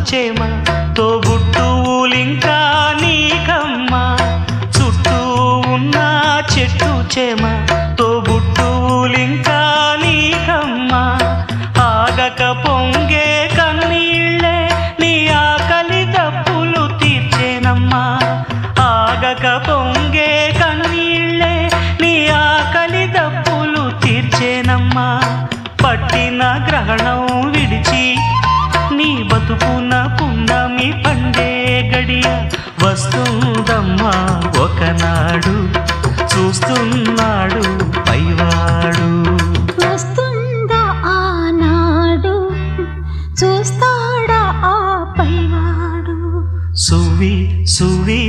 చేమ తోబుట్టువులింకా నీకమ్మా చుట్టూ ఉన్న చెట్టు చేమ తోబుట్టువులింకా నీకమ్మా ఆగక పొంగే కన్నీళ్ళే నీ ఆకలి దప్పులు తీర్చేనమ్మా ఆగక పొంగే కన్నీళ్ళే నీ ఆకలి దప్పులు తీర్చేనమ్మా పట్టిన గ్రహణం విడిచి నీ బతుకున పున్నమి పండే గడియ వస్తుందమ్మా ఒకనాడు చూస్తున్నాడు పైవాడు వస్తుందా ఆనాడు చూస్తాడా ఆ పైవాడు సువి సువి